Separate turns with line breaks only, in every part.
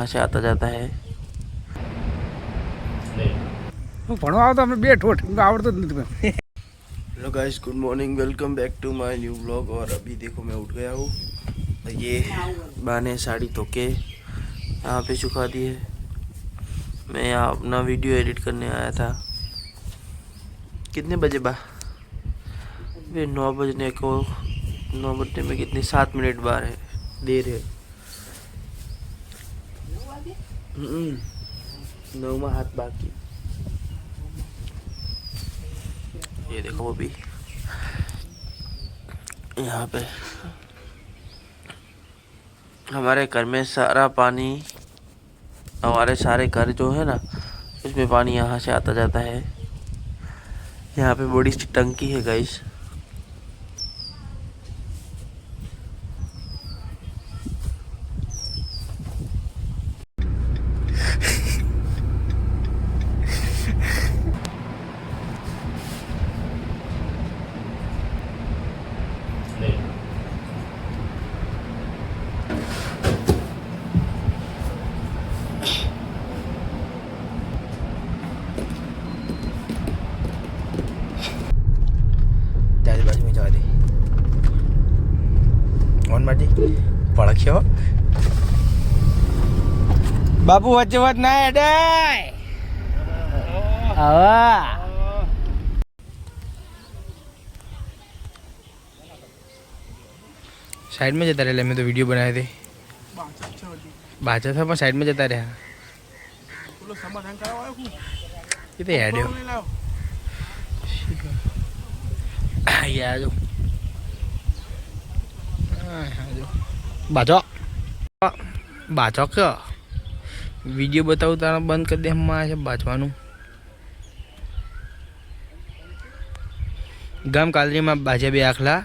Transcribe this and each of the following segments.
से आता जाता है।
ભણવા આવતો અમે બે ઠોઠ આવડતો જ નથી।
Hello guys, good morning, welcome back to my new vlog. और अभी देखो मैं उठ गया हूँ। ये बा ने साड़ी धो के यहाँ पे सुखा दी है। मैं यहाँ अपना वीडियो एडिट करने आया था। कितने बजे बा? वे 9 बजने को, 9 बजने में कितनी 7 मिनट बार है, देर है। 9 में हाथ बाकी। ये देखो वो भी यहाँ पे हमारे घर में सारा पानी, हमारे सारे घर जो है ना, इसमें पानी यहाँ से आता जाता है। यहाँ पे बड़ी सी टंकी है गाइस। बाजू में जवा दे ઓન માટી પડખ્યો બાપુ વચ્ચે વચ ના હેડાય આવા साइड में जता रहे। मैं तो वीडियो बनाए थे बाचा था, साइड में जता रहा। ये तो हेड ये आ जाओ बाजो बाजो क्या वीडियो बताऊँ तारा बंद कर दे। हम आए बाजवानू गाम कालरी में बाजे बे आखला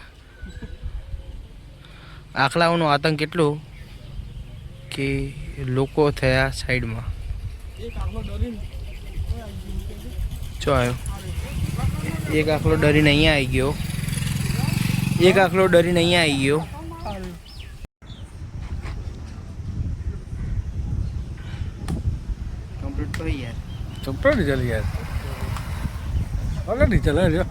आखलाओनो आतंक કેટલો કે લોકો થયા સાઈડમાં। જો આવ્યો એક આખલો ડરીને અહીંયા આવી ગયો, એક આખલો ડરીને અહીંયા આવી ગયો। કમ્પ્લીટ તો યાર
ચપ્પલ ચાલી યાર ઓલરેડી ચાલે જો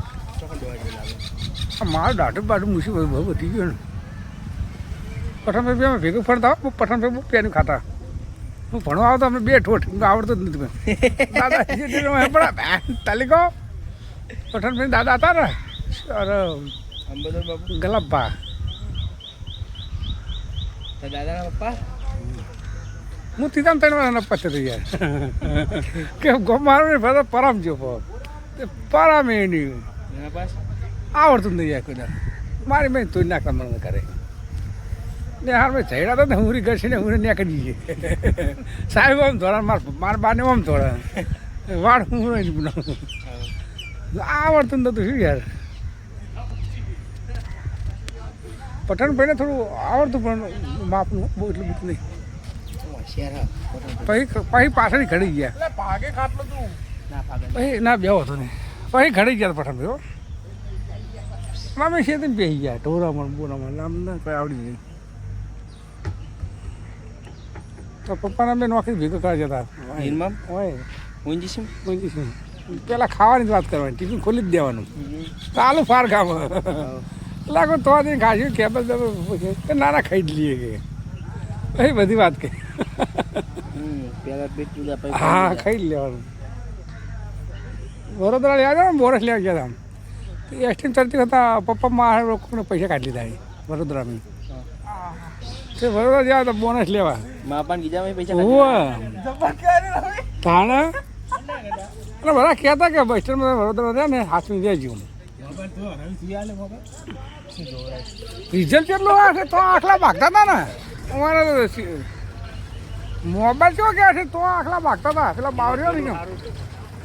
મારું દાઢું બાઢું મુસીબત બહુ વધી ગયો ને। પઠાણ ભાઈ અમે ભેગું ફરતા પઠાણ ભાઈ બહુ પેનું ખાતા। હું ભણવા આવતો અમે બે ઠોઠ આવડતો જ નથી। દાદા તાલીકો પઠાણ ભાઈ દાદા હતા ને અરે ગલાબા
દાદાના પપ્પા
હું તીધામ 3 વાર પતે થઈ યાર કે ગો મારો ને બધા પરામ જો પરામ એ નહીં આવડતું નહીં યાર કોઈ મારી મેં તો નાખતા મને કરે ને હાર મેં ઝઘડા તો હુંરી ઘર છે ને હું ન્યા કરી જઈએ સાહેબ આમ ધોરણ માર બાને આમ ધોરણ વાળ હું બનાવું આવડતું નતું શું યાર। પઠાણ ભાઈને થોડું આવડતું પણ માપનું બહુ એટલું બધું નહીં। પછી પાછળ ઘડી ગયા પછી ના બેવો હતો નહીં પછી ઘડી ગયા પઠાણ ભાઈ અમે છે તે બેસી ગયા ઢોરામાં બોરામાં આમ ના કોઈ આવડી નહીં। તો પપ્પાના બે નોકરી ભેગો કરવા જતા હોય પેલા ખાવાની જ વાત કરવાની, ટિફિન ખોલી જ દેવાનું ચાલુ ફાર ખાવ લાગો તો ખાશું કેબલ કે નાના ખાઈ જ લઈએ કે એ બધી વાત કહી હા ખાઈ જ લેવાનું। વડોદરા લેવા જાવ ને બોરસ લેવા ગયા હતા એસટી ચડતી હતા પપ્પા મારા લોકોને પૈસા કાઢી લીધા વડોદરામાં। વડોદરા જવા તો બોનસ લેવા તાણે બધા કહેતા કે બસ સ્ટેન્ડમાં વડોદરા રહ્યા ને હાથમાં દેજો। રિઝલ્ટ કેટલું આવે તો આખલા ભાગતા હતા ને અમારે મોબાઈલ કેવો ગયા છે તો આખલા ભાગતા હતા પેલા બાવરીઓ નહીં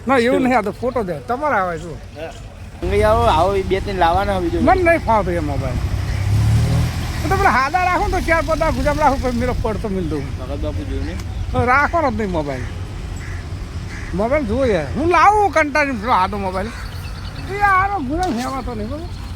ના એવું નહીં। આ તો ફોટો દે તમારે આવે શું
આવો 2-3 લાવવાના
મને નહીં ફાવતો એ મોબાઈલ તો પેલા હાદા રાખો તો 4-5 ગુજામ રાખો પછી મેરો પડતો મિલતો
બાપુ જોઈને
રાખવાનો જ નહીં મોબાઈલ। મોબાઈલ જુઓ યાર હું લાવું કંટાળી હાદો મોબાઈલ એ આરો ગુજામ હેવાતો નહીં બરાબર।